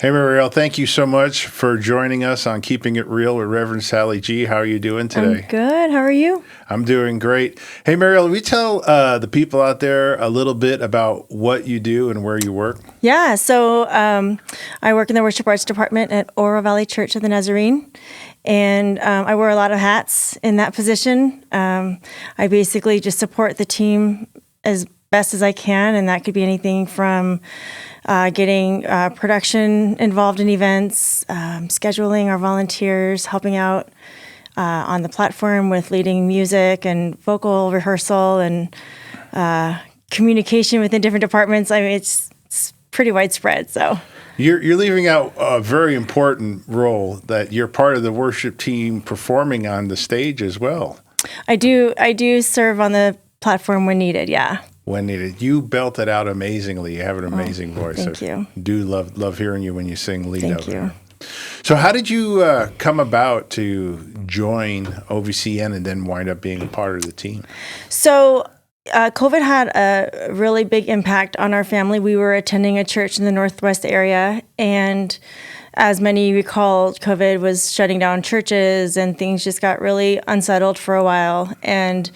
Hey, Mariel, thank you so much for joining us on Keeping It Real with Reverend Sal G. How are you doing today? I'm good. How are you? I'm doing great. Hey, Mariel, will you tell the people out there a little bit about what you do and where you work? Yeah, so I work in the worship arts department at Oro Valley Church of the Nazarene, and I wear a lot of hats in that position. I basically just support the team as best as I can, and that could be anything from getting production involved in events, scheduling our volunteers, helping out on the platform with leading music and vocal rehearsal and communication within different departments. I mean, it's pretty widespread. So you're leaving out a very important role that you're part of the worship team performing on the stage as well. I do serve on the platform when needed. Yeah. When needed. You belt it out amazingly. You have an amazing voice. Thank you. Do love hearing you when you sing lead. Thank you. So how did you come about to join OVCN and then wind up being a part of the team? So COVID had a really big impact on our family. We were attending a church in the Northwest area, and as many recall, COVID was shutting down churches and things just got really unsettled for a while. And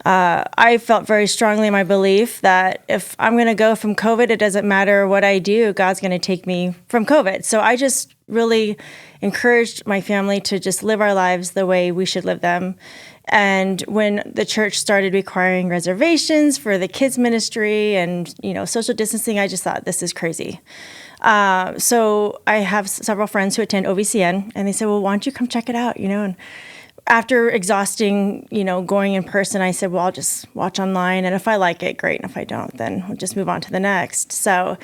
I felt very strongly in my belief that if I'm going to go from COVID, it doesn't matter what I do, God's going to take me from COVID. So I just really encouraged my family to just live our lives the way we should live them. And when the church started requiring reservations for the kids ministry and, social distancing, I just thought, this is crazy. So I have several friends who attend OVCN, and they said, well, why don't you come check it out, and after exhausting, going in person, I said, well, I'll just watch online. And if I like it, great. And if I don't, then we'll just move on to the next. So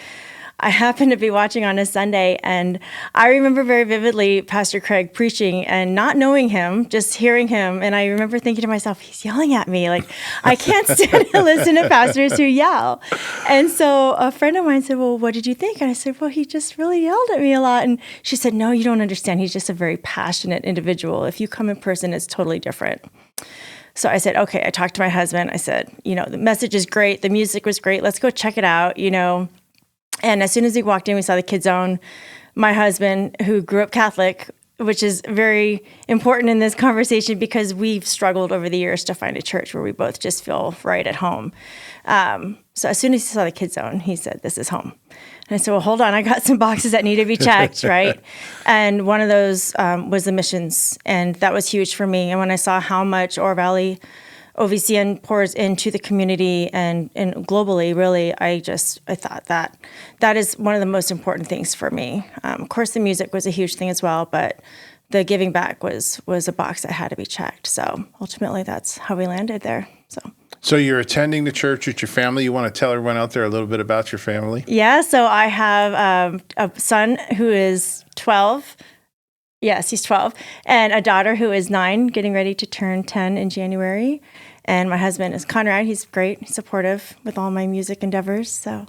I happened to be watching on a Sunday, and I remember very vividly Pastor Craig preaching and not knowing him, just hearing him. And I remember thinking to myself, he's yelling at me. Like, I can't stand to listen to pastors who yell. And so a friend of mine said, well, what did you think? And I said, well, he just really yelled at me a lot. And she said, no, you don't understand. He's just a very passionate individual. If you come in person, it's totally different. So I said, okay. I talked to my husband. I said, the message is great. The music was great. Let's go check it out, And as soon as we walked in, we saw the Kids Zone. My husband, who grew up Catholic, which is very important in this conversation because we've struggled over the years to find a church where we both just feel right at home. So as soon as he saw the Kids Zone, he said, this is home. And I said, well, hold on. I got some boxes that need to be checked, right? And one of those was the missions. And that was huge for me. And when I saw how much Oro Valley OVCN pours into the community and globally, really, I thought that is one of the most important things for me. Of course, the music was a huge thing as well, but the giving back was a box that had to be checked. So ultimately, that's how we landed there. So you're attending the church with your family. You want to tell everyone out there a little bit about your family? Yeah, so I have a son who is 12. Yes, he's 12, and a daughter who is 9, getting ready to turn 10 in January. And my husband is Conrad. He's great, he's supportive with all my music endeavors. So,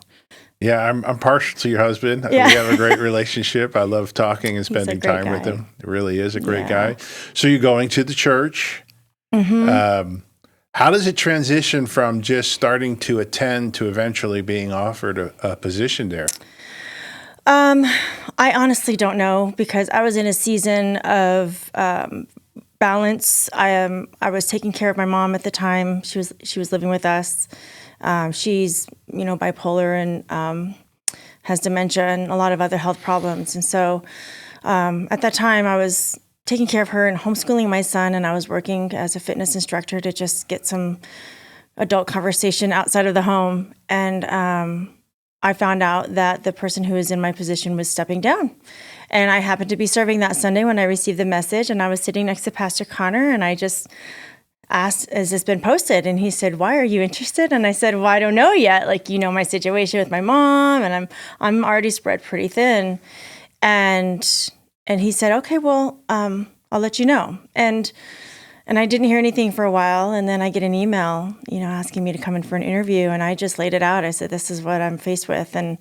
yeah, I'm partial to your husband. Yeah. We have a great relationship. I love talking and spending time with him. He really is a great guy. So you're going to the church. Mm-hmm. How does it transition from just starting to attend to eventually being offered a position there? I honestly don't know because I was in a season of balance. I was taking care of my mom at the time. She was living with us. She's bipolar and has dementia and a lot of other health problems. And so at that time, I was taking care of her and homeschooling my son, and I was working as a fitness instructor to just get some adult conversation outside of the home. And I found out that the person who was in my position was stepping down. And I happened to be serving that Sunday when I received the message, and I was sitting next to Pastor Connor, and I just asked, has this been posted? And he said, why are you interested? And I said, well, I don't know yet. Like, my situation with my mom, and I'm already spread pretty thin. And he said, okay, well, I'll let you know. And I didn't hear anything for a while, and then I get an email, asking me to come in for an interview, and I just laid it out. I said, this is what I'm faced with, and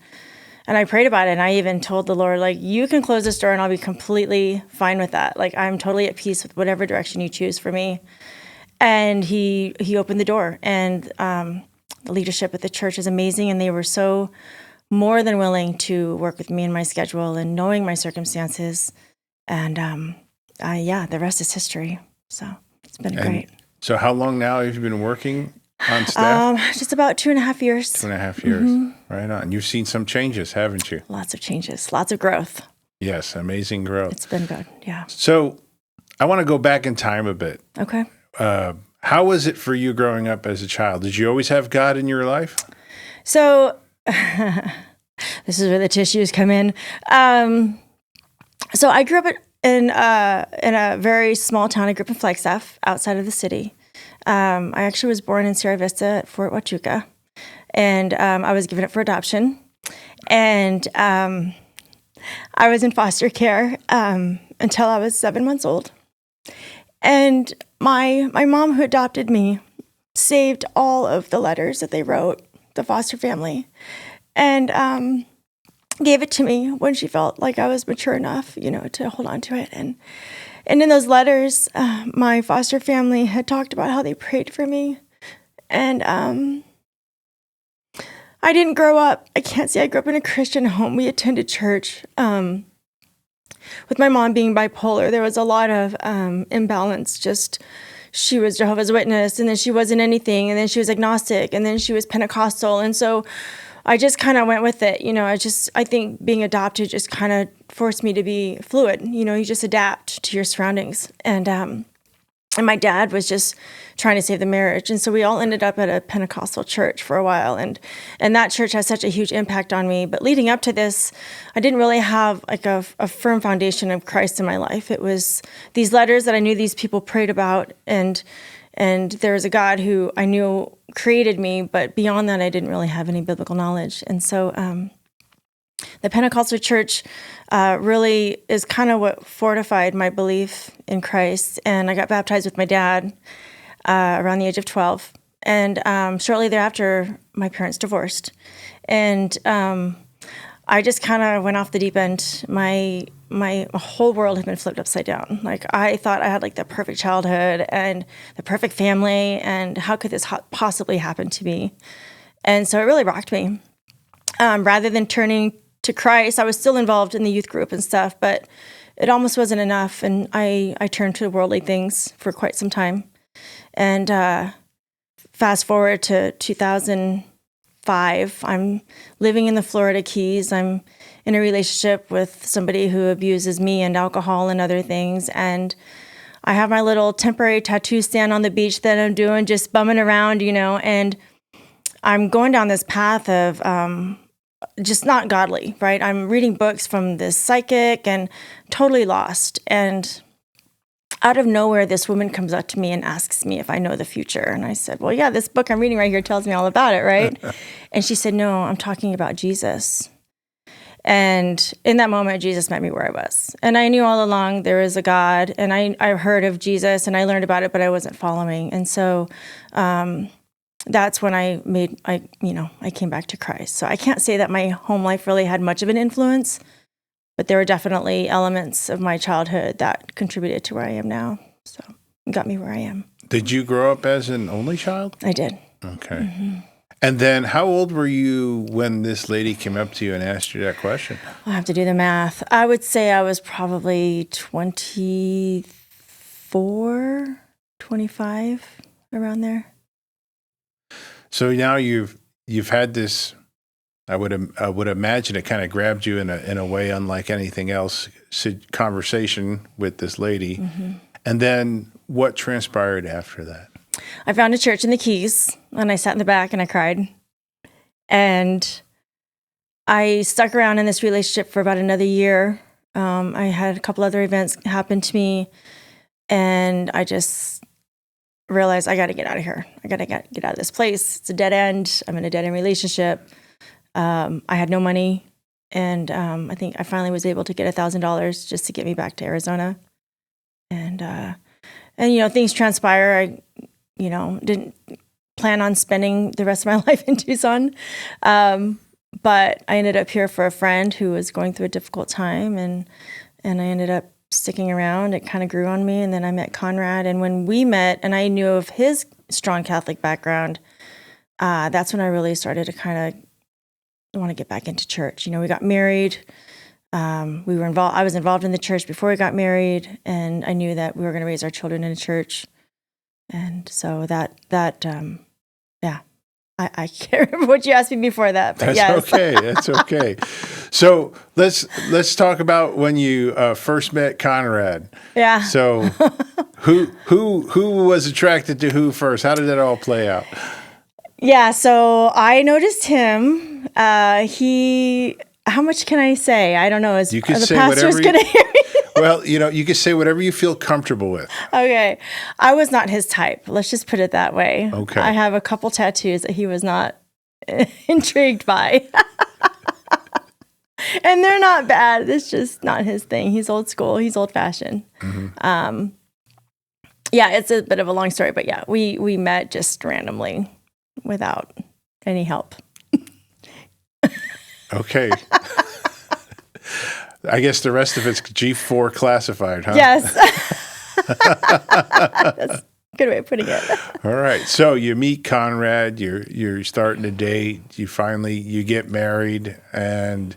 I prayed about it, and I even told the Lord, like, you can close this door, and I'll be completely fine with that. Like, I'm totally at peace with whatever direction you choose for me. And he opened the door, and the leadership at the church is amazing, and they were so more than willing to work with me in my schedule and knowing my circumstances. And the rest is history. So it's been great. So how long now have you been working on staff? Just about 2.5 years. 2.5 years. Mm-hmm. Right on. You've seen some changes, haven't you? Lots of changes, lots of growth. Yes, amazing growth. It's been good, yeah. So I want to go back in time a bit. Okay. How was it for you growing up as a child? Did you always have God in your life? So this is where the tissues come in. So I grew up in a very small town. I grew up in Flagstaff, outside of the city. I actually was born in Sierra Vista at Fort Huachuca, and I was given it for adoption. And I was in foster care until I was 7 months old. And my mom, who adopted me, saved all of the letters that they wrote, the foster family, and gave it to me when she felt like I was mature enough, to hold on to it. And in those letters, my foster family had talked about how they prayed for me. And I didn't grow up, I can't say I grew up in a Christian home. We attended church. With my mom being bipolar, there was a lot of imbalance. Just, she was Jehovah's Witness, and then she wasn't anything, and then she was agnostic, and then she was Pentecostal. And so I just kind of went with it. I think being adopted just kind of forced me to be fluid. You just adapt to your surroundings. And my dad was just trying to save the marriage. And so we all ended up at a Pentecostal church for a while. And that church has such a huge impact on me. But leading up to this, I didn't really have like a firm foundation of Christ in my life. It was these letters that I knew these people prayed about. And there was a God who I knew created me. But beyond that, I didn't really have any biblical knowledge. And so the Pentecostal church really is kind of what fortified my belief in Christ. And I got baptized with my dad around the age of 12. And shortly thereafter, my parents divorced. And I just kind of went off the deep end. My whole world had been flipped upside down. Like, I thought I had like the perfect childhood and the perfect family, and how could this possibly happen to me? And so it really rocked me. Rather than turning to Christ, I was still involved in the youth group and stuff, but it almost wasn't enough. And I turned to worldly things for quite some time. And fast forward to 2005, I'm living in the Florida Keys. I'm in a relationship with somebody who abuses me and alcohol and other things. And I have my little temporary tattoo stand on the beach that I'm doing, just bumming around, and I'm going down this path of just not godly, right? I'm reading books from this psychic and totally lost. And out of nowhere, this woman comes up to me and asks me if I know the future. And I said, well, yeah, this book I'm reading right here tells me all about it, right? And she said, no, I'm talking about Jesus. And in that moment, Jesus met me where I was. And I knew all along there is a God, and I heard of Jesus and I learned about it, but I wasn't following. And so that's when I came back to Christ. So I can't say that my home life really had much of an influence, but there were definitely elements of my childhood that contributed to where I am now. So it got me where I am. Did you grow up as an only child? I did. Okay. Mm-hmm. And then how old were you when this lady came up to you and asked you that question? I'll have to do the math. I would say I was probably 24, 25, around there. So now you've had this, I would imagine it kind of grabbed you in a way unlike anything else, conversation with this lady. Mm-hmm. And then what transpired after that? I found a church in the Keys, and I sat in the back and I cried. And I stuck around in this relationship for about another year. I had a couple other events happen to me, and I just realized I got to get out of here. I got to get out of this place. It's a dead end. I'm in a dead end relationship. I had no money, and I think I finally was able to get $1,000 just to get me back to Arizona. And things transpire. I didn't plan on spending the rest of my life in Tucson, but I ended up here for a friend who was going through a difficult time, and I ended up sticking around. It kind of grew on me, and then I met Conrad, and when we met and I knew of his strong Catholic background, that's when I really started to kind of want to get back into church. We got married. We were involved. I was involved in the church before we got married, and I knew that we were going to raise our children in a church. And so I can't remember what you asked me before that. But That's okay. That's okay. So let's talk about when you first met Conrad. Yeah. So who was attracted to who first? How did that all play out? Yeah. So I noticed him. How much can I say? I don't know. You can the say pastor's whatever. Going to hear me. Well, you can say whatever you feel comfortable with. Okay. I was not his type. Let's just put it that way. Okay. I have a couple tattoos that he was not intrigued by. And they're not bad. It's just not his thing. He's old school. He's old fashioned. Mm-hmm. Yeah, it's a bit of a long story, but yeah, we met just randomly without any help. Okay. I guess the rest of it's G4 classified, huh? Yes. That's a good way of putting it. All right. So you meet Conrad, you're starting to date, you get married, and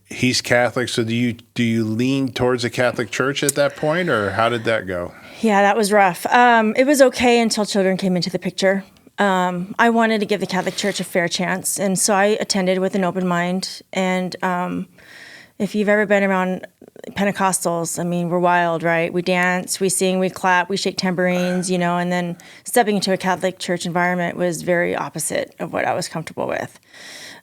he's Catholic. So do you lean towards a Catholic church at that point, or how did that go? Yeah, that was rough. It was okay until children came into the picture. I wanted to give the Catholic Church a fair chance, and so I attended with an open mind. And if you've ever been around Pentecostals, I mean, we're wild, right? We dance, we sing, we clap, we shake tambourines, and then stepping into a Catholic Church environment was very opposite of what I was comfortable with.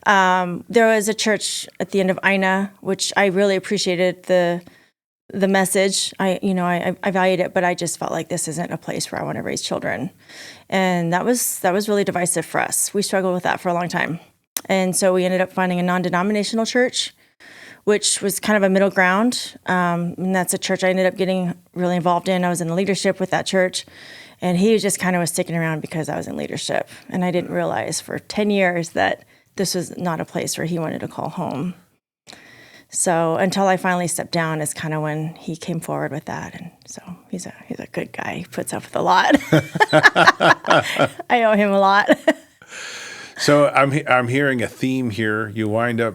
There was a church at the end of Ina, which I really appreciated the message. I valued it, but I just felt like this isn't a place where I want to raise children. And that was really divisive for us. We struggled with that for a long time. And so we ended up finding a non-denominational church, which was kind of a middle ground. And that's a church I ended up getting really involved in. I was in leadership with that church. And he just kind of was sticking around because I was in leadership. And I didn't realize for 10 years that this was not a place where he wanted to call home. So until I finally stepped down is kind of when he came forward with that. And so he's a good guy. He puts up with a lot. I owe him a lot. So I'm hearing a theme here. You wind up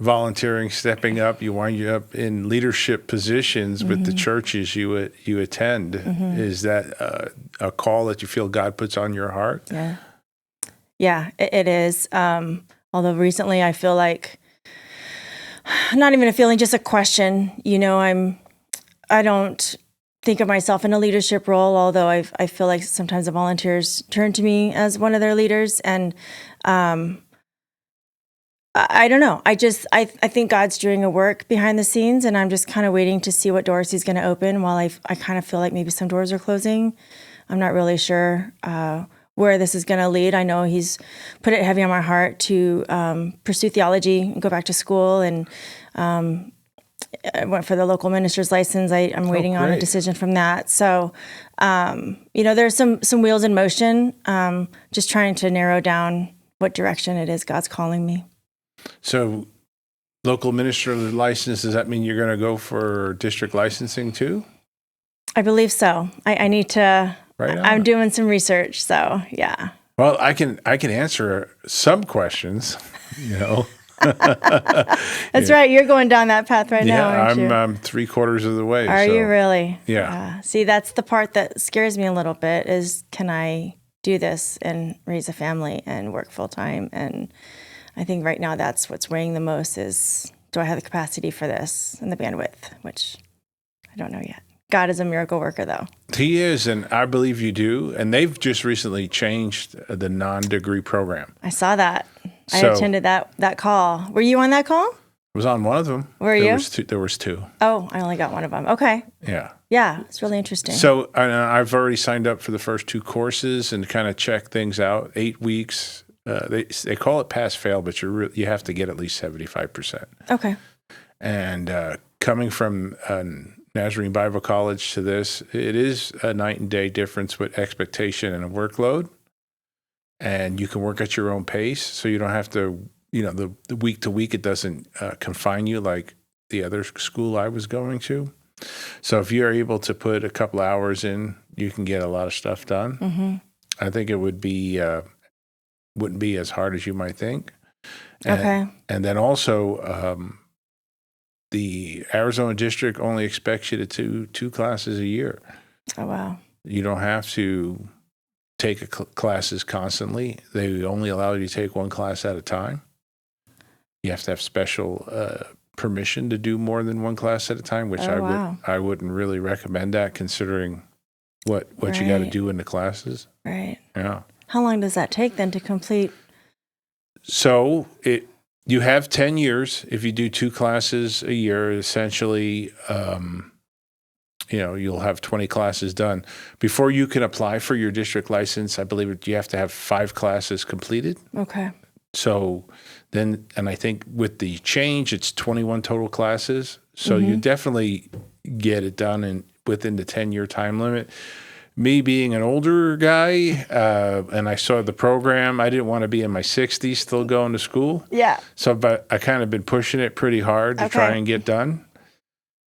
volunteering, stepping up. You wind up in leadership positions with the churches you attend. Mm-hmm. Is that a call that you feel God puts on your heart? Yeah, it is. Although recently I feel like, not even a feeling, just a question. I don't think of myself in a leadership role, although I feel like sometimes the volunteers turn to me as one of their leaders. And I don't know. I think God's doing a work behind the scenes, and I'm just kind of waiting to see what doors he's going to open while I kind of feel like maybe some doors are closing. I'm not really sure where this is going to lead. I know he's put it heavy on my heart to pursue theology and go back to school. And I went for the local minister's license. I'm waiting on a decision from that. So, there's some wheels in motion, just trying to narrow down what direction it is God's calling me. So local minister's license, does that mean you're going to go for district licensing too? I believe so. I need to... Right on. I'm doing some research, so yeah. Well, I can answer some questions, That's right. You're going down that path right now, aren't you? I'm 3/4 of the way. Are you really? Yeah. See, that's the part that scares me a little bit is, can I do this and raise a family and work full time? And I think right now that's what's weighing the most is, do I have the capacity for this and the bandwidth, which I don't know yet. God is a miracle worker, though. He is, and I believe you do. And they've just recently changed the non-degree program. I saw that. I attended that call. Were you on that call? I was on one of them. Were you? There was two. Oh, I only got one of them. Okay. Yeah. Yeah, it's really interesting. So I've already signed up for the first 2 courses and kind of check things out. 8 weeks. They call it pass-fail, but you have to get at least 75%. Okay. And coming from Nazarene Bible College to this, it is a night and day difference with expectation and a workload. And you can work at your own pace, so you don't have to, the week to week, it doesn't confine you like the other school I was going to. So if you're able to put a couple hours in, you can get a lot of stuff done. Mm-hmm. I think it wouldn't be as hard as you might think. And then also, the Arizona district only expects you to do 2 classes a year. Oh, wow. You don't have to take classes constantly. They only allow you to take 1 class at a time. You have to have special permission to do more than 1 class at a time, which I wouldn't really recommend that, considering what you got to do in the classes. Right. Yeah. How long does that take then to complete? So you have 10 years. If you do 2 classes a year, essentially, you'll have 20 classes done. Before you can apply for your district license, I believe you have to have 5 classes completed. Okay. So then, and I think with the change, it's 21 total classes. So you definitely get it done within the 10-year time limit. Me being an older guy, and I saw the program, I didn't want to be in my 60s still going to school. Yeah. But I kind of been pushing it pretty hard to try and get done.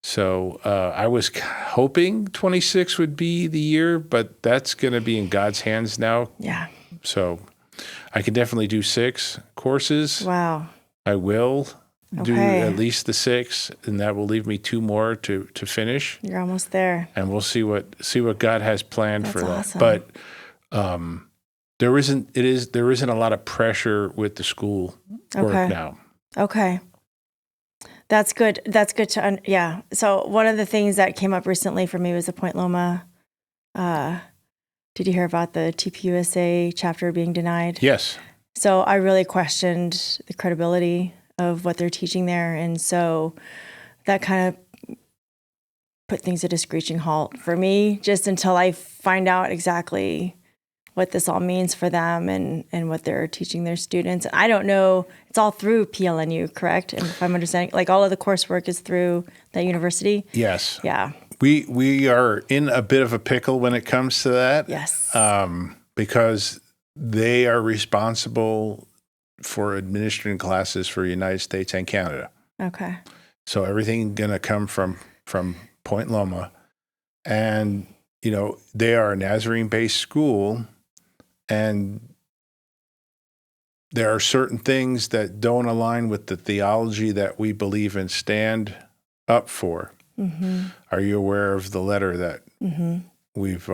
So I was hoping 26 would be the year, but that's going to be in God's hands now. Yeah. So I can definitely do 6 courses. Wow. I will do at least the 6, and that will leave me 2 more to finish. You're almost there. And we'll see what God has planned for that. Awesome. But there isn't a lot of pressure with the school work now. Okay. That's good. That's good to yeah. So one of the things that came up recently for me was the Point Loma. Did you hear about the TPUSA chapter being denied? Yes. So I really questioned the credibility of what they're teaching there. And so that kind of put things at a screeching halt for me, just until I find out exactly what this all means for them and what they're teaching their students. And I don't know, it's all through PLNU, correct? And if I'm understanding, like all of the coursework is through that university? Yes. Yeah. We are in a bit of a pickle when it comes to that. Yes. Because they are responsible for administering classes for the United States and Canada. Okay. So everything going to come from Point Loma. And, they are a Nazarene-based school, and there are certain things that don't align with the theology that we believe and stand up for. Mm-hmm. Are you aware of the letter that we've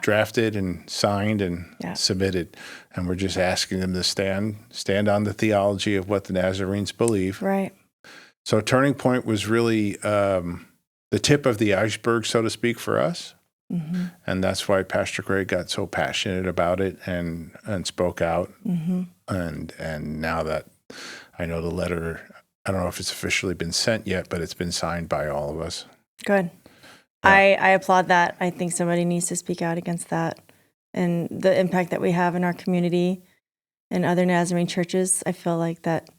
drafted and signed and submitted? And we're just asking them to stand on the theology of what the Nazarenes believe. Right. So Turning Point was really the tip of the iceberg, so to speak, for us. Mm-hmm. And that's why Pastor Greg got so passionate about it and spoke out. Mm-hmm. And now that I know the letter, I don't know if it's officially been sent yet, but it's been signed by all of us. Good. Yeah. I applaud that. I think somebody needs to speak out against that and the impact that we have in our community and other Nazarene churches. I feel like that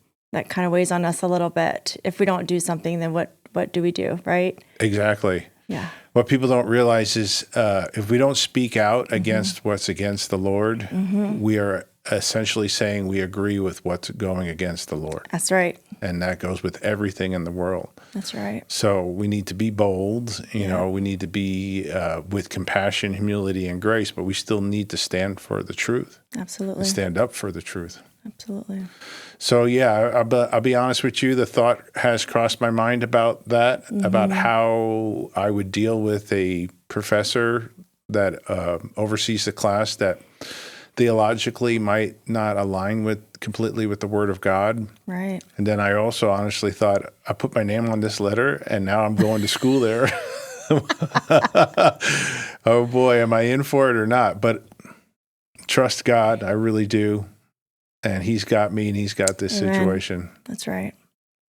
kind of weighs on us a little bit. If we don't do something, then what do we do, right? Exactly. Yeah. What people don't realize is if we don't speak out against what's against the Lord, we are essentially saying we agree with what's going against the Lord. That's right. And that goes with everything in the world. That's right. So we need to be bold, we need to be with compassion, humility, and grace, but we still need to stand for the truth. Absolutely. And stand up for the truth. Absolutely. So, I'll be honest with you. The thought has crossed my mind about that, about how I would deal with a professor that oversees the class that theologically might not align completely with the Word of God. Right. And then I also honestly thought, I put my name on this letter, and now I'm going to school there. Oh, boy, am I in for it or not? But trust God, I really do. And He's got me, and He's got this situation. That's right.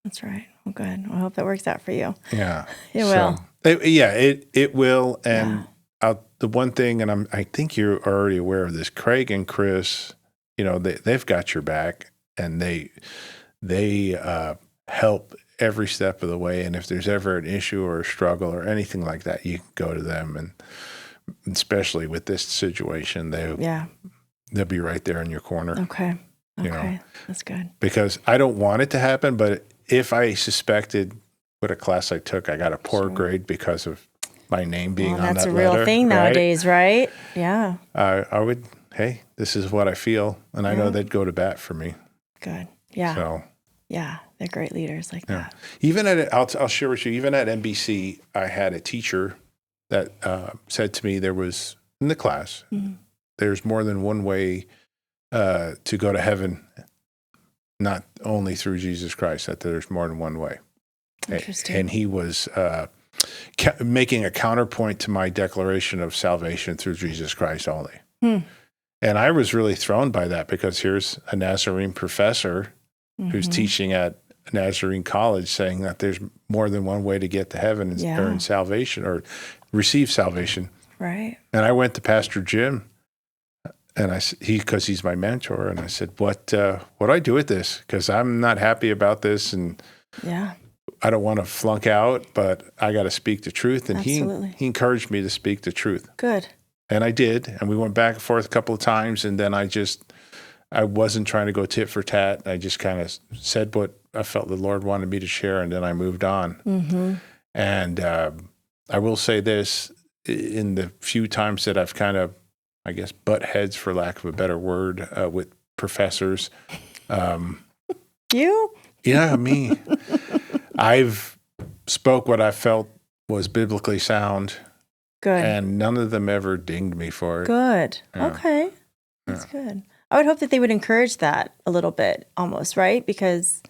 That's right. Well, good. I hope that works out for you. Yeah. It will. It will. And the one thing, and I think you're already aware of this, Craig and Chris, they've got your back, and they help every step of the way. And if there's ever an issue or a struggle or anything like that, you can go to them. And especially with this situation, they'll be right there in your corner. Okay. That's good. Because I don't want it to happen, but if I suspected what a class I took, I got a poor grade because of my name being on that letter. That's a real thing nowadays, right? Yeah. I would, hey, this is what I feel, and I know they'd go to bat for me. Good. Yeah. So, yeah, they're great leaders like that. Even I'll share with you, even at NBC, I had a teacher that said to me in the class, there's more than one way to go to heaven, not only through Jesus Christ, that there's more than one way. Interesting. And he was making a counterpoint to my declaration of salvation through Jesus Christ only. And I was really thrown by that, because here's a Nazarene professor who's teaching at Nazarene College saying that there's more than one way to get to heaven and earn salvation or receive salvation. Right. And I went to Pastor Jim, and because he's my mentor, and I said, what do I do with this? Because I'm not happy about this, and I don't want to flunk out, but I got to speak the truth. And he encouraged me to speak the truth. Good. And I did, and we went back and forth a couple of times, and then I wasn't trying to go tit for tat. I just kind of said what I felt the Lord wanted me to share, and then I moved on. And I will say this, in the few times that I've kind of, I guess, butt heads, for lack of a better word, with professors. You? Yeah, me. I've spoke what I felt was biblically sound. Good. And none of them ever dinged me for it. Good. Yeah. Okay. That's good. I would hope that they would encourage that a little bit almost, right? Because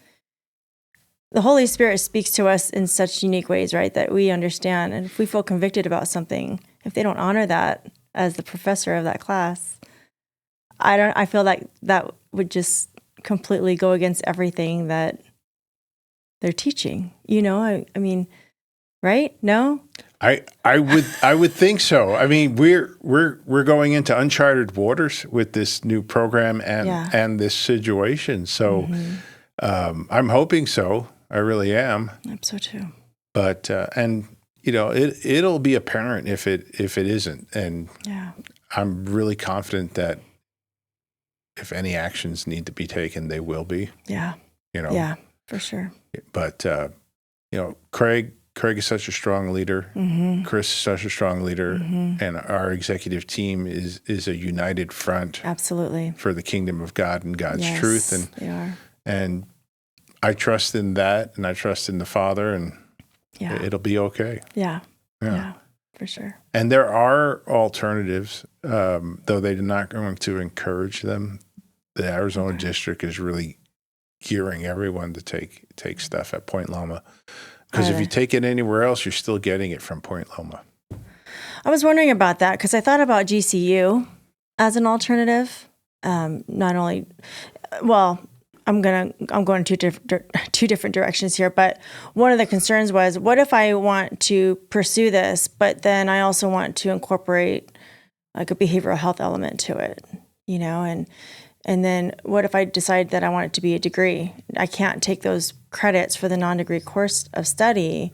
the Holy Spirit speaks to us in such unique ways, right? That we understand. And if we feel convicted about something, if they don't honor that as the professor of that class, I feel like that would just completely go against everything that they're teaching. I mean, right? No? I would think so. I mean, we're going into uncharted waters with this new program and this situation. So I'm hoping so. I really am. I'm so too. But it'll be apparent if it isn't. And I'm really confident that if any actions need to be taken, they will be. Yeah. Yeah, for sure. But Craig is such a strong leader. Chris is such a strong leader. And our executive team is a united front. Absolutely. For the kingdom of God and God's truth. And they are. And I trust in that, and I trust in the Father, and it'll be okay. Yeah, for sure. And there are alternatives, though they're not going to encourage them. The Arizona district is really gearing everyone to take stuff at Point Loma. Because if you take it anywhere else, you're still getting it from Point Loma. I was wondering about that, because I thought about GCU as an alternative. Not only, I'm going two different directions here, but one of the concerns was, what if I want to pursue this, but then I also want to incorporate like a behavioral health element to it, and then what if I decide that I want it to be a degree? I can't take those credits for the non-degree course of study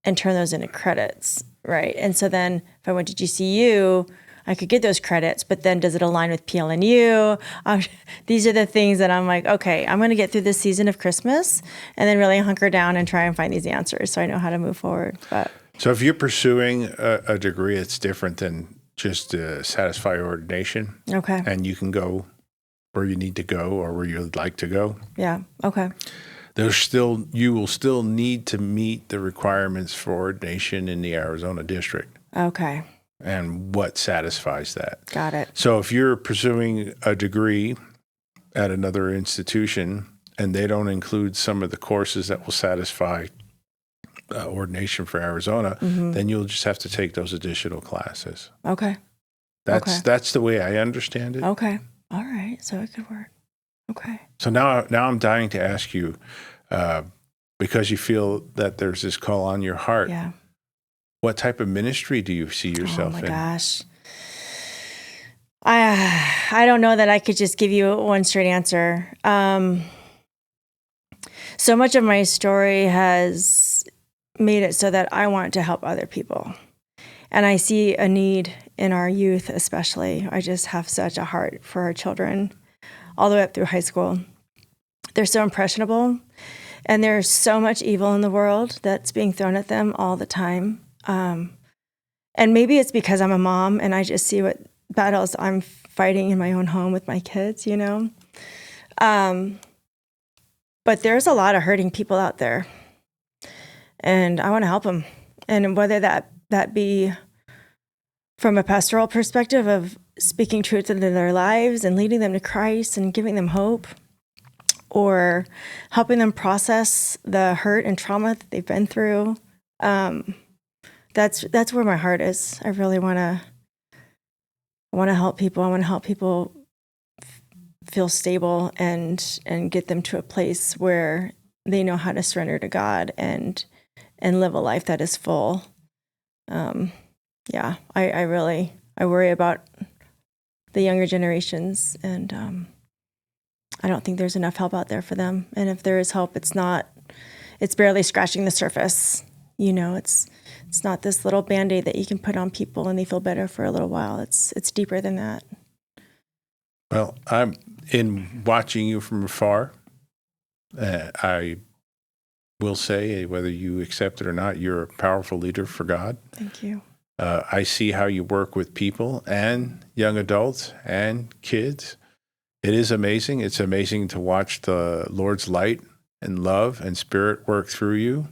and turn those into credits, right? And so then if I went to GCU, I could get those credits, but then does it align with PLNU? These are the things that I'm like, okay, I'm going to get through this season of Christmas and then really hunker down and try and find these answers so I know how to move forward. But so if you're pursuing a degree, it's different than just to satisfy ordination. Okay. And you can go where you need to go or where you'd like to go. Yeah. Okay. You will still need to meet the requirements for ordination in the Arizona district. Okay. And what satisfies that. Got it. So if you're pursuing a degree at another institution and they don't include some of the courses that will satisfy ordination for Arizona, then you'll just have to take those additional classes. Okay. That's the way I understand it. Okay. All right. So it could work. Okay. So now I'm dying to ask you, because you feel that there's this call on your heart. Yeah. What type of ministry do you see yourself in? Oh my gosh. I don't know that I could just give you one straight answer. So much of my story has made it so that I want to help other people. And I see a need in our youth especially. I just have such a heart for our children all the way up through high school. They're so impressionable, and there's so much evil in the world that's being thrown at them all the time. And maybe it's because I'm a mom and I just see what battles I'm fighting in my own home with my kids, But there's a lot of hurting people out there, and I want to help them. And whether that be from a pastoral perspective of speaking truth into their lives and leading them to Christ and giving them hope, or helping them process the hurt and trauma that they've been through. That's where my heart is. I really want to help people. I want to help people feel stable and get them to a place where they know how to surrender to God and live a life that is full. I worry about the younger generations, and I don't think there's enough help out there for them. And if there is help, it's barely scratching the surface. It's not this little Band-Aid that you can put on people and they feel better for a little while. It's deeper than that. Well, I'm in watching you from afar. I will say, whether you accept it or not, you're a powerful leader for God. Thank you. I see how you work with people and young adults and kids. It is amazing. It's amazing to watch the Lord's light and love and spirit work through you.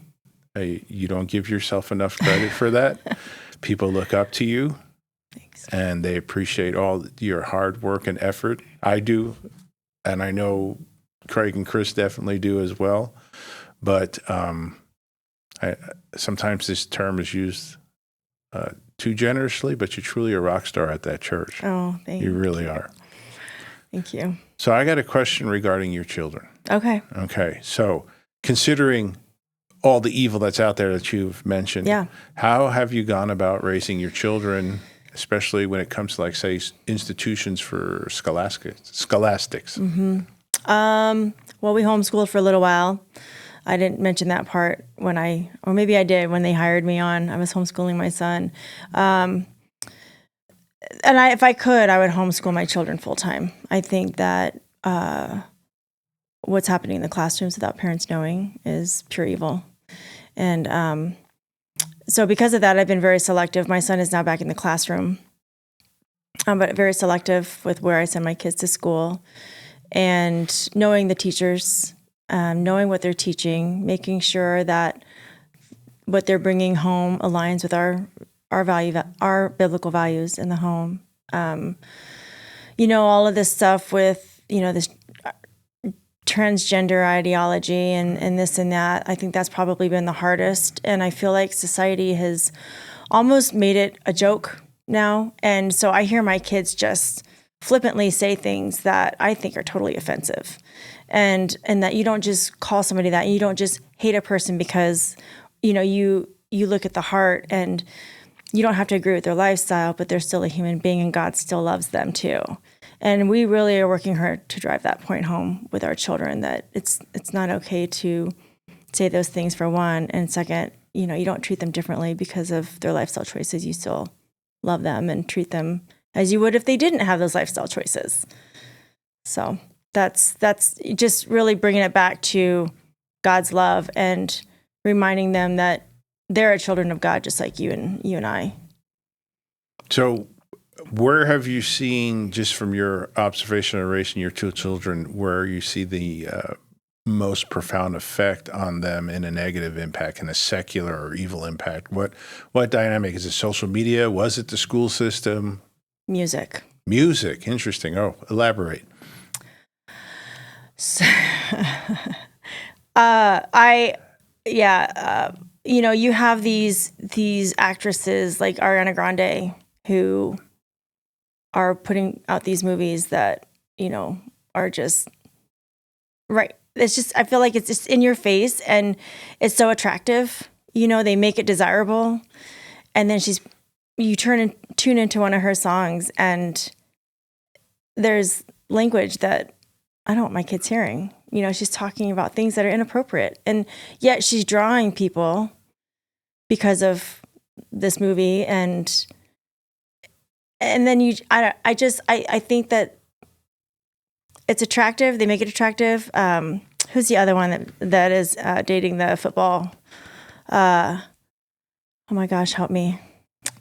You don't give yourself enough credit for that. People look up to you. Thanks. And they appreciate all your hard work and effort. I do, and I know Craig and Chris definitely do as well. But sometimes this term is used too generously, but you're truly a rock star at that church. Oh, thank you. You really are. Thank you. So I got a question regarding your children. Okay. So considering all the evil that's out there that you've mentioned, how have you gone about raising your children, especially when it comes to, like, say, institutions for scholastics? Mm-hmm. Well, we homeschooled for a little while. I didn't mention that part or maybe I did when they hired me on. I was homeschooling my son. And if I could, I would homeschool my children full time. I think that what's happening in the classrooms without parents knowing is pure evil. And so because of that, I've been very selective. My son is now back in the classroom, but very selective with where I send my kids to school, and knowing the teachers, knowing what they're teaching, making sure that what they're bringing home aligns with our biblical values in the home. All of this stuff with, this transgender ideology and this and that, I think that's probably been the hardest. And I feel like society has almost made it a joke now. And so I hear my kids just flippantly say things that I think are totally offensive. And that you don't just call somebody that, you don't just hate a person because, you look at the heart, and you don't have to agree with their lifestyle, but they're still a human being and God still loves them too. And we really are working hard to drive that point home with our children, that it's not okay to say those things, for one. And second, you don't treat them differently because of their lifestyle choices. You still love them and treat them as you would if they didn't have those lifestyle choices. So that's just really bringing it back to God's love and reminding them that they're children of God, just like you and I. So where have you seen, just from your observation of raising your two children, where you see the most profound effect on them in a negative impact, in a secular or evil impact? What dynamic? Is it social media? Was it the school system? Music. Interesting. Oh, elaborate. So, you have these actresses like Ariana Grande who are putting out these movies that, are just right. It's just, I feel like it's just in your face and it's so attractive. They make it desirable. And then you tune into one of her songs, and there's language that I don't want my kids hearing. She's talking about things that are inappropriate, and yet she's drawing people because of this movie. And then I think that it's attractive. They make it attractive. Who's the other one that is dating the football? Oh my gosh, help me.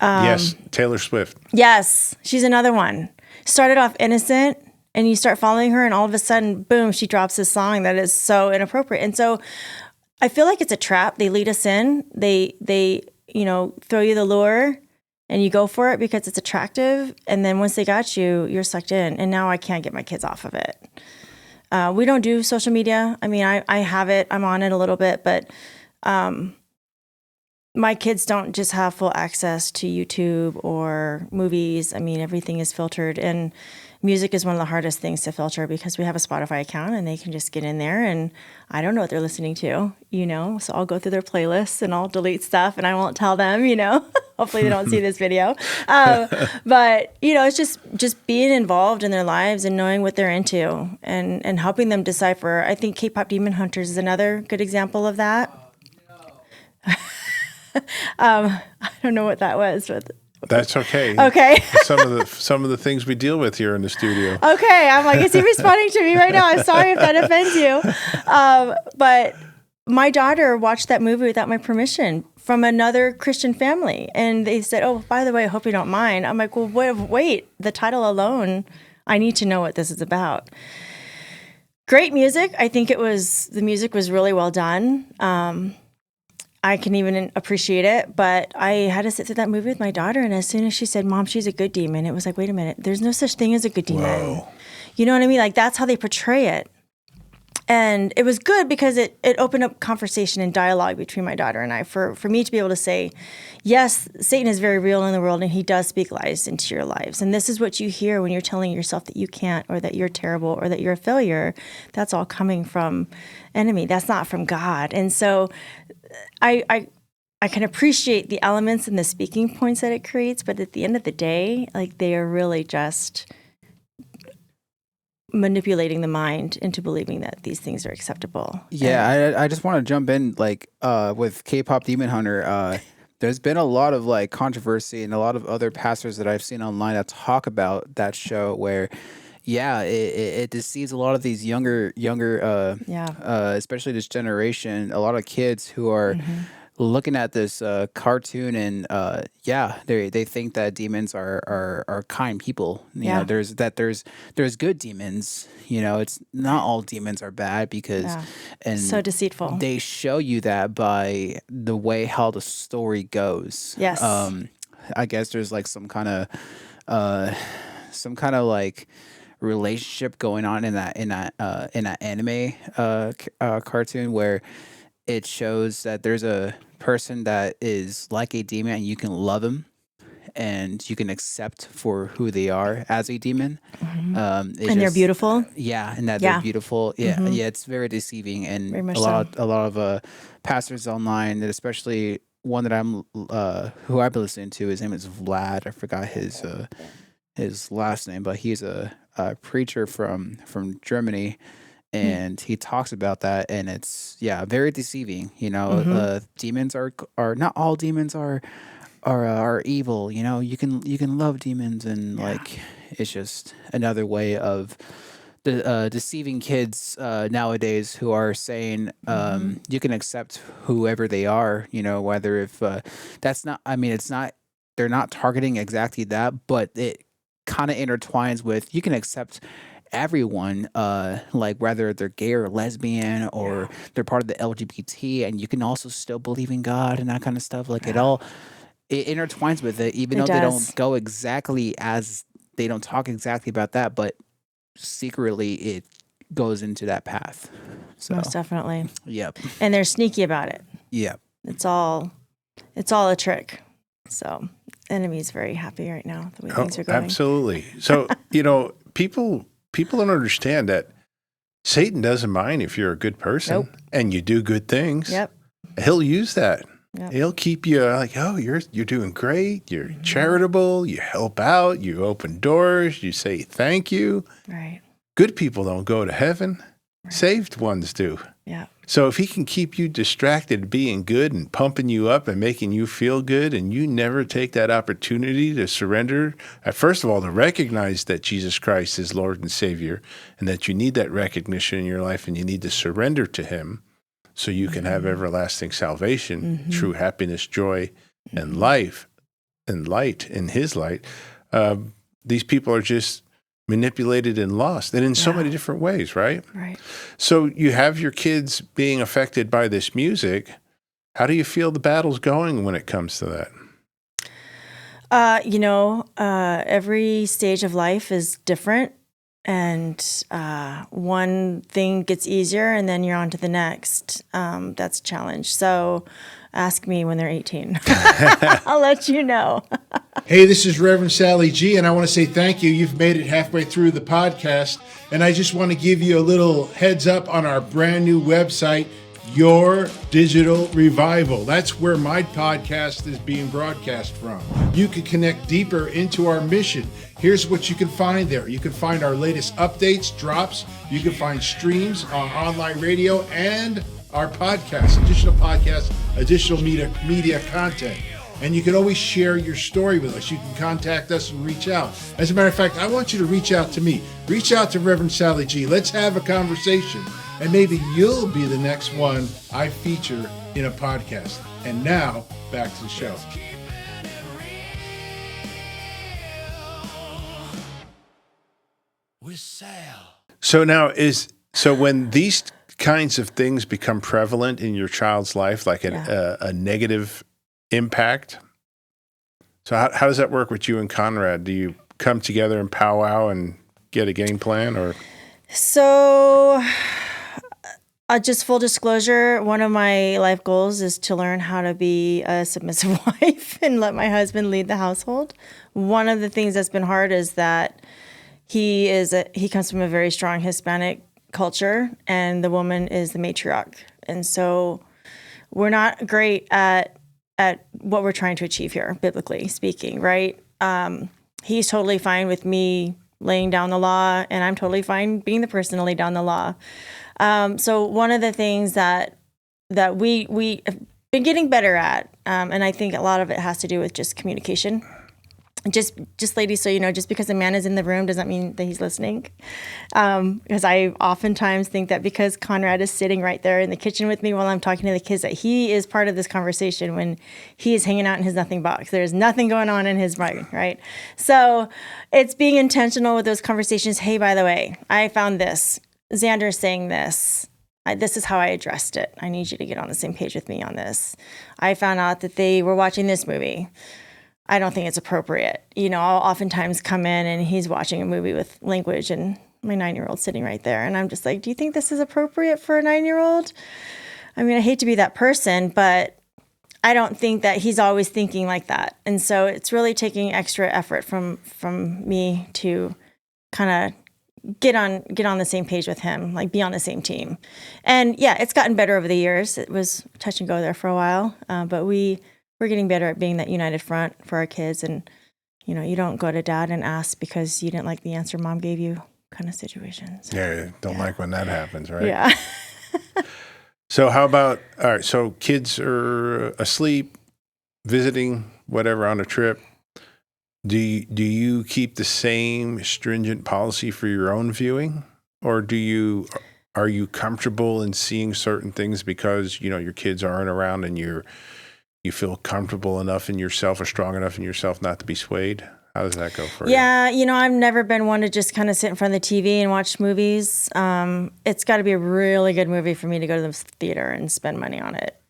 Yes, Taylor Swift. Yes, she's another one. Started off innocent And you start following her, and all of a sudden, boom, she drops this song that is so inappropriate. And so I feel like it's a trap. They lead us in. They throw you the lure, and you go for it because it's attractive. And then once they got you, you're sucked in. And now I can't get my kids off of it. We don't do social media. I mean, I have it. I'm on it a little bit, but my kids don't just have full access to YouTube or movies. I mean, everything is filtered, and music is one of the hardest things to filter because we have a Spotify account and they can just get in there, and I don't know what they're listening to, so I'll go through their playlists and I'll delete stuff and I won't tell them, hopefully they don't see this video. But, it's just being involved in their lives and knowing what they're into and helping them decipher. I think K-pop Demon Hunters is another good example of that. I don't know what that was, but that's okay. Okay. some of the things we deal with here in the studio. Okay, I'm like, is he responding to me right now? I'm sorry if that offends you. But my daughter watched that movie without my permission from another Christian family, and they said, "Oh, by the way, I hope you don't mind." I'm like, "Well, wait. The title alone, I need to know what this is about." Great music. I think the music was really well done. I can even appreciate it, but I had to sit through that movie with my daughter, and as soon as she said, "Mom, she's a good demon," it was like, wait a minute, there's no such thing as a good demon. Whoa. You know what I mean? Like, that's how they portray it. And it was good because it opened up conversation and dialogue between my daughter and I for me to be able to say, yes, Satan is very real in the world and he does speak lies into your lives. And this is what you hear when you're telling yourself that you can't, or that you're terrible, or that you're a failure. That's all coming from enemy. That's not from God. And so I can appreciate the elements and the speaking points that it creates, but at the end of the day, like, they are really just manipulating the into believing that these things are acceptable. Yeah, I just want to jump in, with K-pop Demon Hunter. There's been a lot of controversy and a lot of other pastors that I've seen online that talk about that show where, it deceives a lot of these younger, especially this generation, a lot of kids who are looking at this cartoon and they think that demons are kind people. You know, there's good demons. It's not all demons are bad and so deceitful. They show you that by the way how the story goes. Yes. I guess there's some kind of relationship going on in that anime cartoon where it shows that there's a person that is like a demon and you can love them and you can accept for who they are as a demon. And they're beautiful. Yeah, and that they're beautiful. Yeah, it's very deceiving, and a lot of pastors online, and especially one that I'm who I've been listening to. His name is Vlad. I forgot his last name, but he's a preacher from Germany. And he talks about that, and it's very deceiving. Demons are not all demons are evil. You can love demons, and it's just another way of deceiving kids nowadays who are saying you can accept whoever they are. Whether if that's not. I mean, it's not. They're not targeting exactly that, but it kind of intertwines with you can accept everyone, whether they're gay or lesbian or they're part of the LGBT, and you can also still believe in God and that kind of stuff. It intertwines with it, even though they don't go exactly they don't talk exactly about that, but secretly it goes into that path. So, most definitely. Yep. And they're sneaky about it. Yep. It's all a trick. So enemy's very happy right now the way things are going. Absolutely. So, people don't understand that Satan doesn't mind if you're a good person and you do good things. Yep. He'll use that. Yep. He'll keep you you're doing great. You're charitable. You help out. You open doors. You say thank you. Right. Good people don't go to heaven. Right. Saved ones do. Yeah. So if he can keep you distracted being good and pumping you up and making you feel good, and you never take that opportunity to surrender, first of all, to recognize that Jesus Christ is Lord and Savior, and that you need that recognition in your life, and you need to surrender to him so you can have everlasting salvation, true happiness, joy, and life, and light in his light. These people are just manipulated and lost, and in so many different ways, right? Right. So you have your kids being affected by this music. How do you feel the battle's going when it comes to that? Every stage of life is different, and one thing gets easier and then you're on to the next. That's a challenge. So ask me when they're 18. I'll let you know. Hey, this is Reverend Sal G, and I want to say thank you. You've made it halfway through the podcast, and I just want to give you a little heads up on our brand new website, Your Digital Revival. That's where my podcast is being broadcast from. You can connect deeper into our mission. Here's what you can find there. You can find our latest updates, drops. You can find streams on online radio and our podcasts, additional media content. And you can always share your story with us. You can contact us and reach out. As a matter of fact, I want you to reach out to me. Reach out to Reverend Sally G. Let's have a conversation. And maybe you'll be the next one I feature in a podcast. And now, back to the show. So when these kinds of things become prevalent in your child's life, like a negative impact, so how does that work with you and Conrad? Do you come together and powwow and get a game plan, or? So, just full disclosure, one of my life goals is to learn how to be a submissive wife and let my husband lead the household. One of the things that's been hard is that he comes from a very strong Hispanic culture, and the woman is the matriarch. And so we're not great at what we're trying to achieve here, biblically speaking, right? He's totally fine with me laying down the law, and I'm totally fine being the person to lay down the law. So one of the things that we have been getting better at, and I think a lot of it has to do with just communication. Just ladies, so you know, just because a man is in the room doesn't mean that he's listening. Because I oftentimes think that because Conrad is sitting right there in the kitchen with me while I'm talking to the kids, that he is part of this conversation when he is hanging out in his nothing box. There's nothing going on in his mind, right? So it's being intentional with those conversations. Hey, by the way, I found this. Xander's saying this. This is how I addressed it. I need you to get on the same page with me on this. I found out that they were watching this movie. I don't think it's appropriate. You know, I'll oftentimes come in and he's watching a movie with language and my 9-year-old sitting right there. And I'm just like, do you think this is appropriate for a 9-year-old? I mean, I hate to be that person, but I don't think that he's always thinking like that. And so it's really taking extra effort from me to kind of get on the same page with him, like be on the same team. And yeah, it's gotten better over the years. It was touch and go there for a while, but we're getting better at being that united front for our kids. And, you know, you don't go to dad and ask because you didn't like the answer mom gave you kind of situations. Yeah, don't like when that happens, right? Yeah. So how about, all right, so kids are asleep, visiting, whatever, on a trip. Do you keep the same stringent policy for your own viewing? Or are you comfortable in seeing certain things because, you know, your kids aren't around and you feel comfortable enough in yourself or strong enough in yourself not to be swayed? How does that go for you? Yeah, you know, I've never been one to just kind of sit in front of the TV and watch movies. It's got to be a really good movie for me to go to the theater and spend money on it.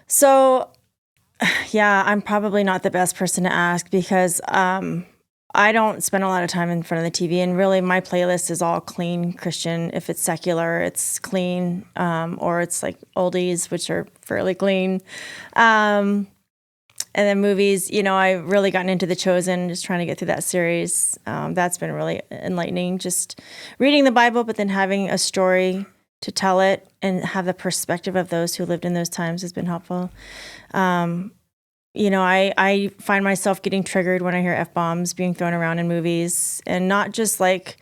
So, yeah, I'm probably not the best person to ask because I don't spend a lot of time in front of the TV, and really my playlist is all clean Christian. If it's secular, it's clean, or it's like oldies, which are fairly clean. And then movies, you know, I've really gotten into The Chosen, just trying to get through that series. That's been really enlightening, just reading the Bible, but then having a story to tell it and have the perspective of those who lived in those times has been helpful. You know, I find myself getting triggered when I hear F-bombs being thrown around in movies, and not just like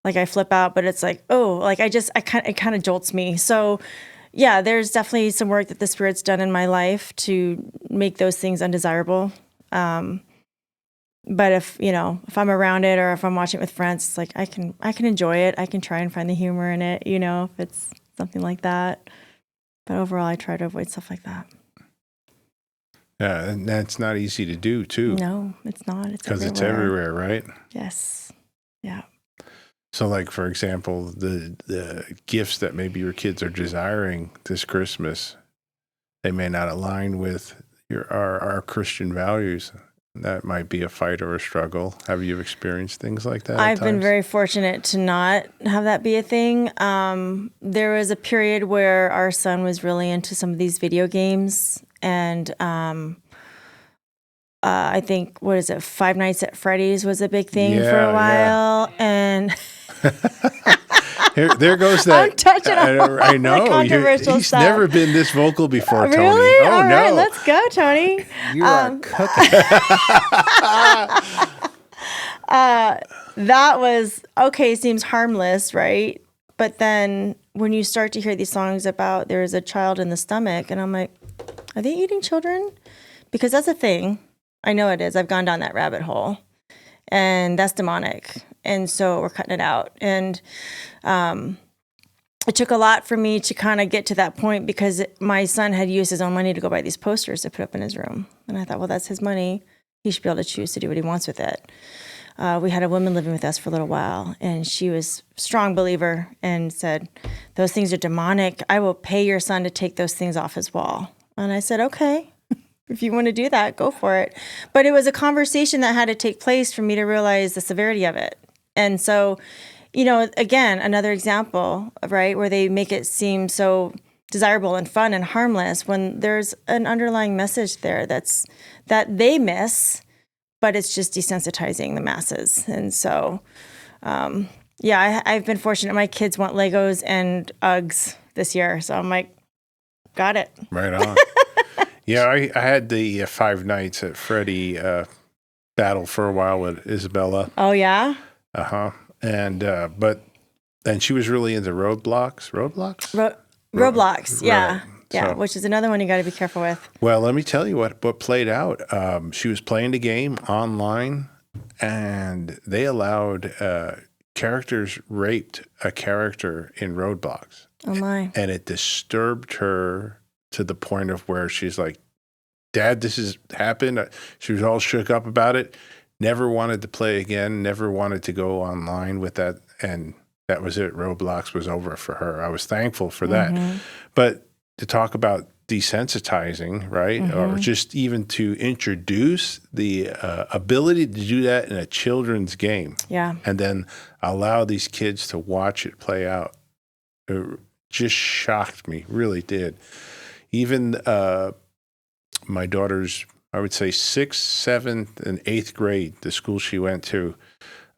I flip out, but it's like, oh, like it kind of jolts me. So yeah, there's definitely some work that the Spirit's done in my life to make those things undesirable. But if I'm around it or if I'm watching it with friends, it's like I can enjoy it. I can try and find the humor in it, you know, if it's something like that. But overall, I try to avoid stuff like that. Yeah, and that's not easy to do, too. No, it's not. It's because it's everywhere, right? Yes. Yeah. So, like, for example, the gifts that maybe your kids are desiring this Christmas, they may not align with our Christian values. That might be a fight or a struggle. Have you experienced things like that? I've been very fortunate to not have that be a thing. There was a period where our son was really into some of these video games, and I think, what is it, Five Nights at Freddy's was a big thing for a while, and there goes that. I'm touching on I know. controversial He's stuff. never been this vocal before, Tony. Really? Oh, All no. right, let's go, Tony. You are cooking. That was, okay, seems harmless, right? But then when you start to hear these songs about there's a child in the stomach, and I'm like, are they eating children? Because that's a thing. I know it is. I've gone down that rabbit hole, and that's demonic. And so we're cutting it out. And it took a lot for me to kind of get to that point, because my son had used his own money to go buy these posters to put up in his room. And I thought, well, that's his money. He should be able to choose to do what he wants with it. We had a woman living with us for a little while, and she was a strong believer and said, those things are demonic. I will pay your son to take those things off his wall. And I said, okay. If you want to do that, go for it. But it was a conversation that had to take place for me to realize the severity of it. And so, again, another example, right, where they make it seem so desirable and fun and harmless when there's an underlying message there that they miss, but it's just desensitizing the masses. And so, I've been fortunate. My kids want Legos and Uggs this year. So I'm like, got it. Right on. Yeah, I had the Five Nights at Freddy battle for a while with Isabella. Oh, yeah? Uh-huh. And, but then she was really into Roblox. Roblox, yeah. Right. Yeah, So, which is another one you got to be careful with. well, let me tell you what played out. She was playing the game online, and they allowed characters raped a character in Roblox. Oh, my. And it disturbed her to the point of where she's like, Dad, this has happened. She was all shook up about it. Never wanted to play again. Never wanted to go online with that. And that was it. Roblox was over for her. I was thankful for that. Mm-hmm. But to talk about desensitizing, right? Mm-hmm. Or just even to introduce the ability to do that in a children's game. Yeah. And then allow these kids to watch it play out. It just shocked me, really did. Even my daughter's, I would say, 6th, 7th, and 8th grade, the school she went to,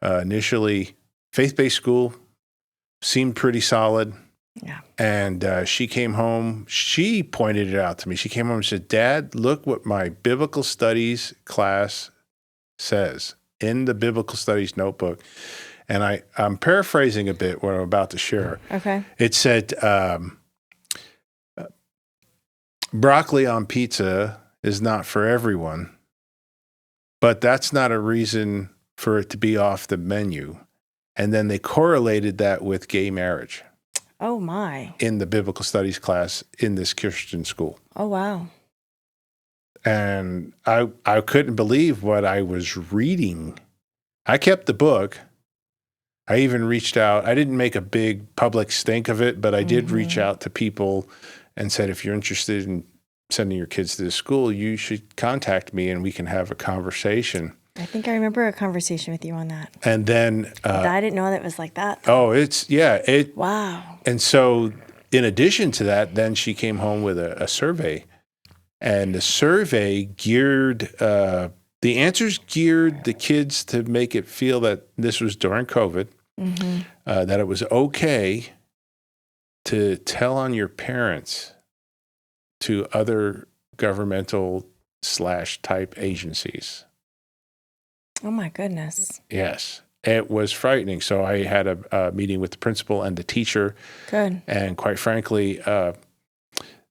initially faith-based school, seemed pretty solid. Yeah. And she came home. She pointed it out to me. She came home and said, Dad, look what my biblical studies class says in the biblical studies notebook. And I'm paraphrasing a bit what I'm about to share. Okay. It said, broccoli on pizza is not for everyone, but that's not a reason for it to be off the menu. And then they correlated that with gay marriage. Oh, my. In the biblical studies class in this Christian school. Oh, wow. And I couldn't believe what I was reading. I kept the book. I even reached out. I didn't make a big public stink of it, but I did reach out to people and said, if you're interested in sending your kids to the school, you should contact me and we can have a conversation. I think I remember a conversation with you on that. And then I didn't know that it was like that. Oh, Wow. And so in addition to that, then she came home with a survey. And the survey geared, the answers geared the kids to make it feel that this was during COVID, that it was okay to tell on your parents to other governmental /type agencies. Oh, my goodness. Yes. It was frightening. So I had a meeting with the principal and the teacher. Good. And quite frankly,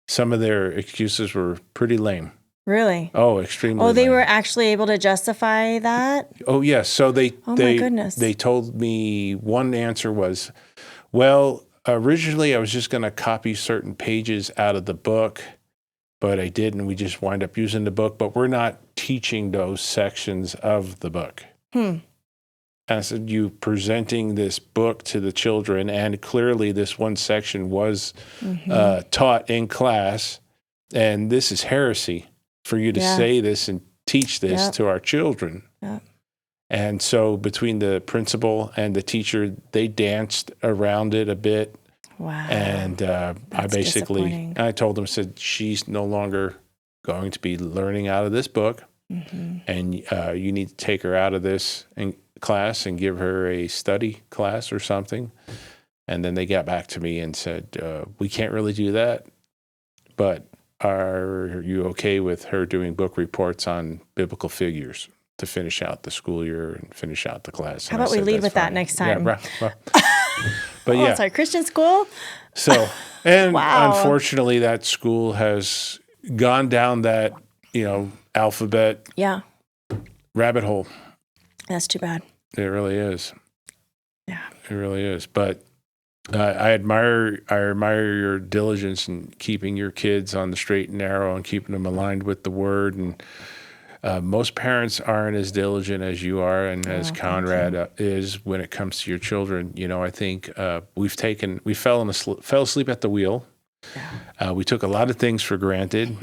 some of their excuses were pretty lame. Really? Oh, extremely Oh, they lame. were actually able to justify that? Oh, yes. So my goodness. They told me one answer was, well, originally I was just going to copy certain pages out of the book. but I did, and we just wind up using the book, but we're not teaching those sections of the book. And I said, you presenting this book to the children, and clearly this one section was taught in class, and this is heresy for you to say this and teach this to our children. And so between the principal and the teacher, they danced around it a bit. Wow. And I told them, said, she's no longer going to be learning out of this book. And you need to take her out of this class and give her a study class or something. And then they got back to me and said, we can't really do that, but are you okay with her doing book reports on biblical figures to finish out the school year and finish out the class? How about we lead with that next time? But yeah. Sorry, Christian school? So, and unfortunately that school has gone down that, alphabet rabbit hole. That's too bad. It really is. Yeah. It really is. But I admire your diligence in keeping your kids on the straight and narrow and keeping them aligned with the Word. And most parents aren't as diligent as you are, and as Conrad is when it comes to your children. I think we fell asleep at the wheel. Yeah. We took a lot of things for granted.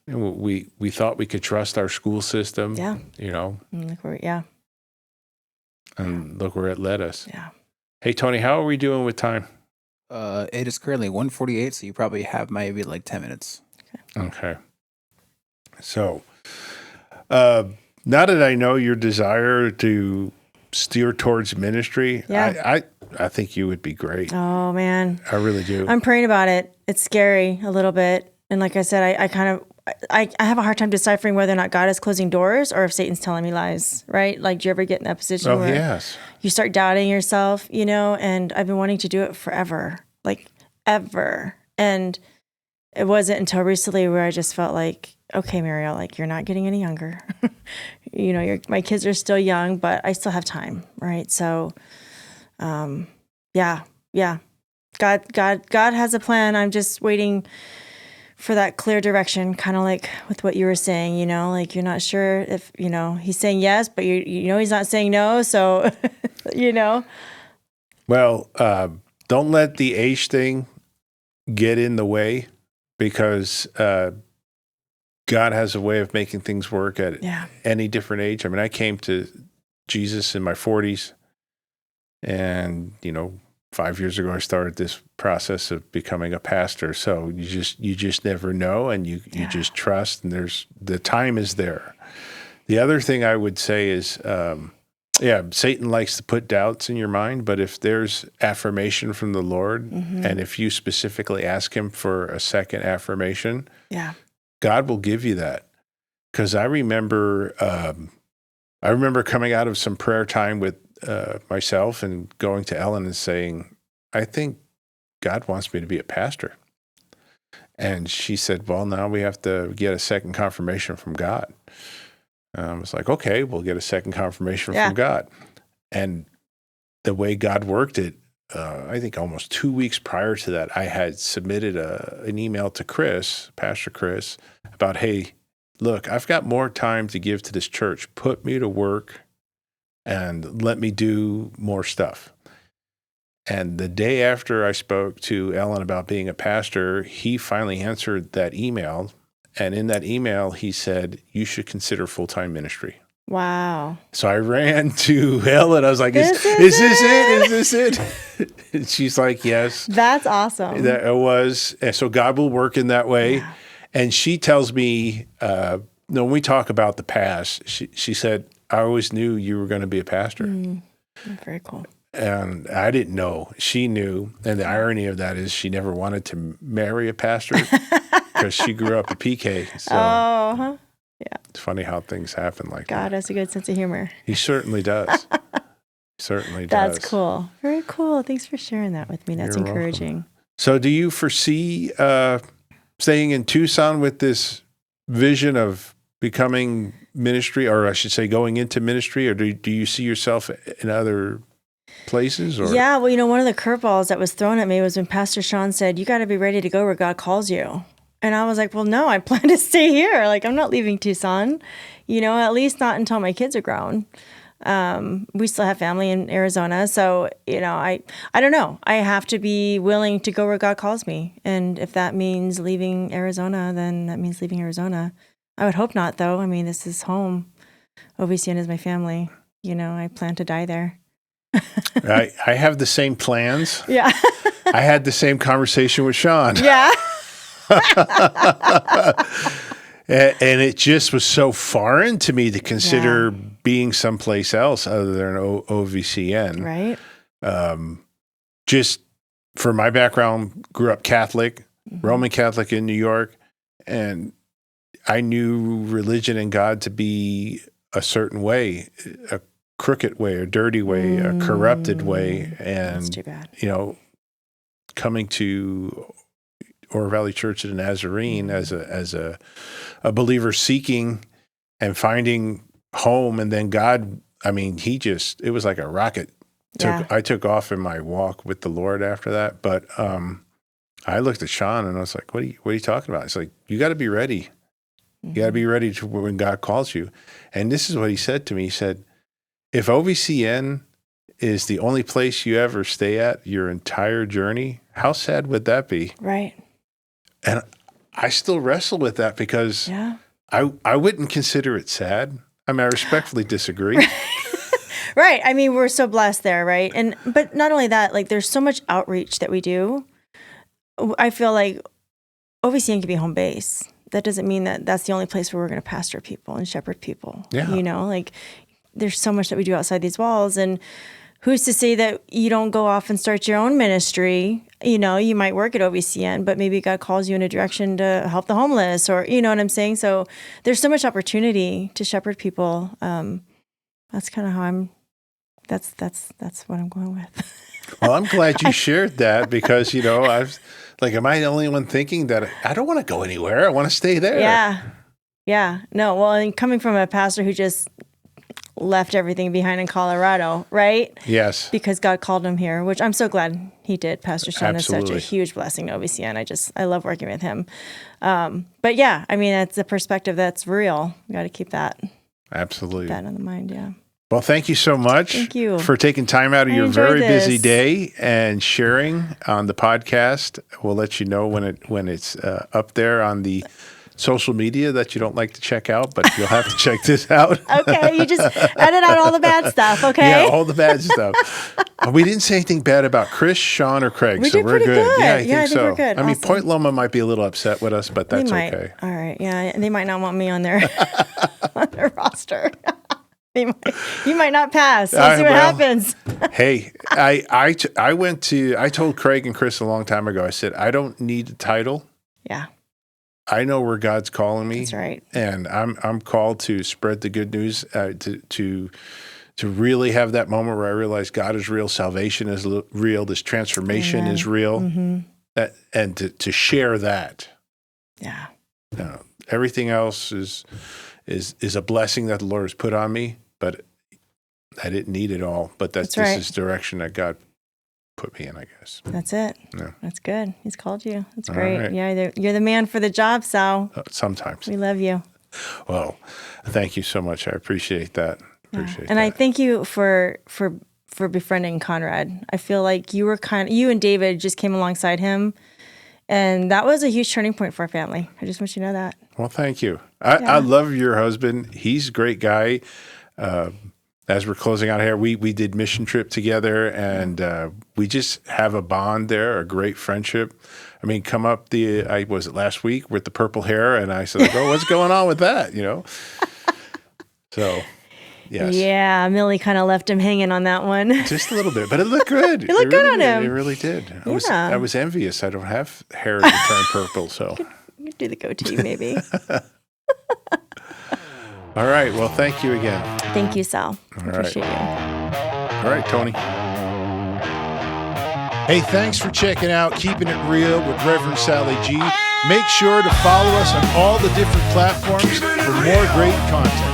We thought we could trust our school system. Yeah. And look where it led us. Yeah. Hey, Tony, how are we doing with time? It is currently 1:48, so you probably have maybe like 10 minutes. Okay. So, now that I know your desire to steer towards ministry, I think you would be great. Oh, man. I really do. I'm praying about it. It's scary a little bit. And like I said, I have a hard time deciphering whether or not God is closing doors or if Satan's telling me lies, right? Like, do you ever get in that position where you start doubting yourself, and I've been wanting to do it forever, like ever. And it wasn't until recently where I just felt like, okay, Mariel, like, you're not getting any younger. My kids are still young, but I still have time, right? So, God has a plan. I'm just waiting for that clear direction, kind of like with what you were saying, like you're not sure if, he's saying yes, but he's not saying no. So, Well, don't let the age thing get in the way, because God has a way of making things work at any different age. I mean, I came to Jesus in my 40s, and, 5 years ago, I started this process of becoming a pastor. So you just never know, and you just trust, and the time is there. The other thing I would say is, Satan likes to put doubts in your mind, but if there's affirmation from the Lord, and if you specifically ask him for a second affirmation, God will give you that. Because I remember coming out of some prayer time with myself and going to Ellen and saying, I think God wants me to be a pastor. And she said, well, now we have to get a second confirmation from God. I was like, okay, we'll get a second confirmation from God. And the way God worked it, I think almost 2 weeks prior to that, I had submitted an email to Pastor Chris, about, hey, look, I've got more time to give to this church. Put me to work and let me do more stuff. And the day after I spoke to Ellen about being a pastor, he finally answered that email. And in that email, he said, you should consider full-time ministry. Wow. So I ran to Ellen. I was like, is this it? And she's like, yes. That's awesome. That it was. And so God will work in that way. Yeah. And she tells me, when we talk about the past, she said, I always knew you were going to be a pastor. Very cool. And I didn't know. She knew. And the irony of that is she never wanted to marry a pastor because she grew up a PK. So it's funny how things happen like that. God has a good sense of humor. He certainly does. Certainly does. That's cool. Very cool. Thanks for sharing that with me. That's You're encouraging. Welcome. So do you foresee staying in Tucson with this vision of becoming ministry, or I should say going into ministry, or do you see yourself in other places? Or? Yeah, well, one of the curveballs that was thrown at me was when Pastor Sean said, you got to be ready to go where God calls you. And I was like, well, no, I plan to stay here. Like, I'm not leaving Tucson, at least not until my kids are grown. We still have family in Arizona. So, I don't know. I have to be willing to go where God calls me. And if that means leaving Arizona, then that means leaving Arizona. I would hope not, though. I mean, this is home. OVCN is my family. I plan to die there. I have the same plans. Yeah. I had the same conversation with Sean. Yeah. And it just was so foreign to me to consider being someplace else other than OVCN. Right. Just for my background, grew up Catholic, Roman Catholic in New York, and I knew religion and God to be a certain way, a crooked way, a dirty way, a corrupted way. And, that's too bad. Coming to Oro Valley Church in Nazarene as a believer seeking and finding home, and then God, I mean, it was like a rocket. I took off in my walk with the Lord after that. But I looked at Sean and I was like, what are you talking about? It's like, you got to be ready. You got to be ready to when God calls you. And this is what he said to me. He said, if OVCN is the only place you ever stay at your entire journey, how sad would that be? Right. And I still wrestle with that because I wouldn't consider it sad. I mean, I respectfully disagree. Right. I mean, we're so blessed there, right? But not only that, like there's so much outreach that we do. I feel like OVCN can be home base. That doesn't mean that that's the only place where we're going to pastor people and shepherd people. Yeah. Like there's so much that we do outside these walls. And who's to say that you don't go off and start your own ministry? You might work at OVCN, but maybe God calls you in a direction to help the homeless, or you know what I'm saying? So there's so much opportunity to shepherd people. That's kind of how that's what I'm going with. Well, I'm glad you shared that because, I was like, am I the only one thinking that I don't want to go anywhere? I want to stay there. Yeah. Yeah. No, well, and coming from a pastor who just left everything behind in Colorado, right? Yes. Because God called him here, which I'm so glad he did. Pastor Sean is such Absolutely. a huge blessing to OVCN. I love working with him. But yeah, I mean, that's a perspective that's real. We got to keep that. Absolutely. That in the mind, yeah. Well, thank you so much. Thank you for taking time out of your very busy day and sharing on the podcast. We'll let you know when it's up there on the social media that you don't like to check out, but you'll have to check this out. Okay, you just edit out all the bad stuff, okay? Yeah, all the bad stuff. We didn't say anything bad about Chris, Sean, or Craig, we so did we're pretty good. Yeah, I think we're good. I mean, Awesome. Point Loma might be a little upset with us, but that's okay. All right, yeah, they might not want me on their on their roster. You might not pass. We'll see what happens. Hey, I told Craig and Chris a long time ago, I said, I don't need a title. Yeah. I know where God's calling me. That's right. And I'm called to spread the good news, to really have that moment where I realize God is real, salvation is real, this transformation is real, and to share that. Yeah. Everything else is a blessing that the Lord has put on me, but I didn't need it all. But this is direction that God put me in, I guess. That's it. Yeah. That's good. He's called you. That's great. Right. Yeah, you're the man for the job, Sal. Sometimes. We love you. Well, thank you so much. I appreciate that. And I thank you for befriending Conrad. I feel like you and David just came alongside him, and that was a huge turning point for our family. I just want you to know that. Well, thank you. I love your husband. He's a great guy. As we're closing out here, we did mission trip together, and we just have a bond there, a great friendship. I mean, come up was it last week with the purple hair, and I said, "Oh, what's going on with that?" So, yes. Yeah, Millie kind of left him hanging on that one. Just a little bit, but it looked good. It looked good on him. It really did. Yeah. I was envious. I don't have hair to turn purple, so. You could do the goatee, maybe. All right. Well, thank you again. Thank you, Sal. Appreciate you. All right, Tony. Hey, thanks for checking out Keeping It Real with Reverend Sally G. Make sure to follow us on all the different platforms for more great content.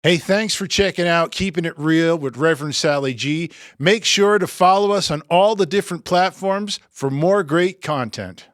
Hey, thanks for checking out Keeping It Real with Reverend Sal G. Make sure to follow us on all the different platforms for more great content.